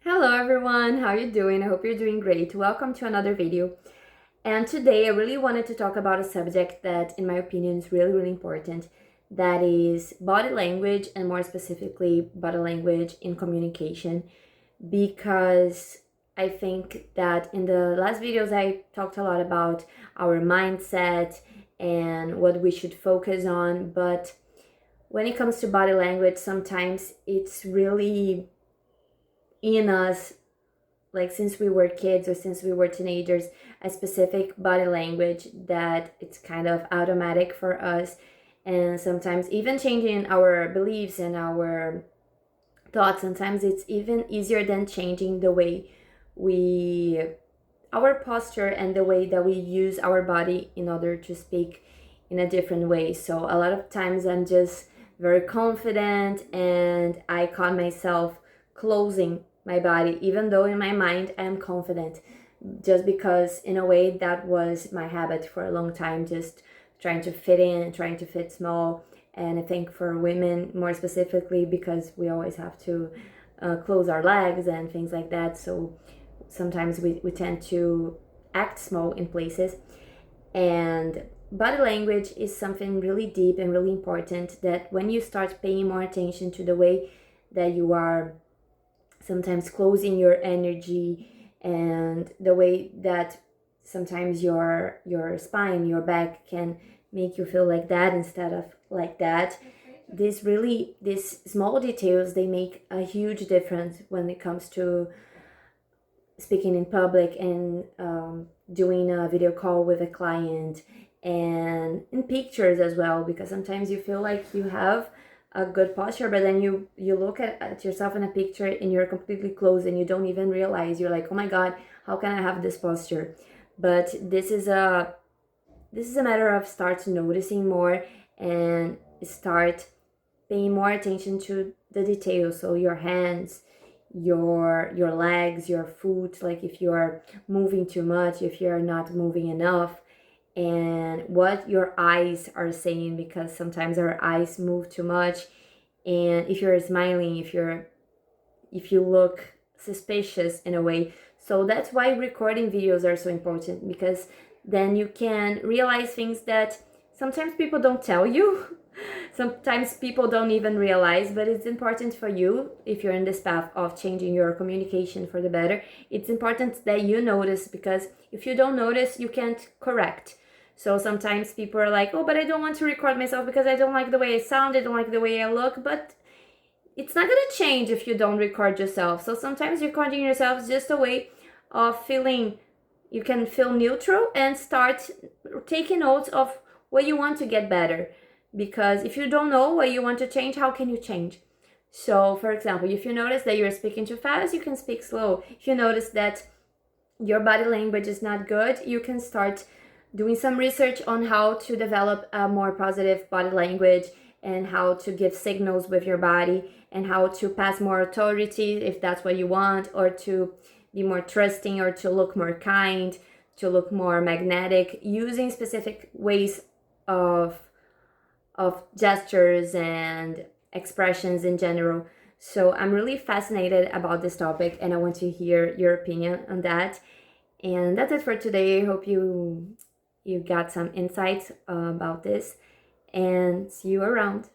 Hello everyone, how you doing? I hope you're doing great. Welcome to another video. And today I really wanted to talk about a subject that in my opinion is really important. That is body language, and more specifically body language in communication, because I think that in the last videos I talked a lot about our mindset and what we should focus on, but when it comes to body language, sometimes it's really in us, like since we were kids or since we were teenagers, a specific body language that it's kind of automatic for us. And sometimes even changing our beliefs and our thoughts, sometimes it's even easier than changing the way we our posture and the way that we use our body in order to speak in a different way. So a lot of times I'm just very confident and I caught myself closing my body, even though in my mind I am confident, just because in a way that was my habit for a long time, just trying to fit in, trying to fit small. And I think for women more specifically, because we always have to close our legs and things like that, so sometimes we tend to act small in places. And body language is something really deep and really important, that when you start paying more attention to the way that you are sometimes closing your energy, and the way that sometimes your spine, your back can make you feel like that instead of like that, these small details, they make a huge difference when it comes to speaking in public and doing a video call with a client, and in pictures as well, because sometimes you feel like you have a good posture, but then you look at yourself in a picture and you're completely closed and you don't even realize, you're like, oh my god, how can I have this posture? But this is a matter of start noticing more and start paying more attention to the details. So your hands, your legs, your foot, like if you're moving too much, if you're not moving enough, and what your eyes are saying, because sometimes our eyes move too much, and if you're smiling, if you look suspicious in a way. So that's why recording videos are so important, because then you can realize things that sometimes people don't tell you. Sometimes people don't even realize, but it's important for you, if you're in this path of changing your communication for the better. It's important that you notice, because if you don't notice, you can't correct. So sometimes people are like, oh, but I don't want to record myself because I don't like the way I sound, I don't like the way I look. But it's not going to change if you don't record yourself. So sometimes recording yourself is just a way of feeling, you can feel neutral and start taking notes of what you want to get better. Because if you don't know what you want to change, how can you change? So for example, if you notice that you're speaking too fast, you can speak slow. If you notice that your body language is not good, you can start doing some research on how to develop a more positive body language, and how to give signals with your body, and how to pass more authority if that's what you want, or to be more trusting, or to look more kind, to look more magnetic, using specific ways of gestures and expressions in general. So I'm really fascinated about this topic, and I want to hear your opinion on that. And that's it for today. I hope you got some insights about this, and see you around.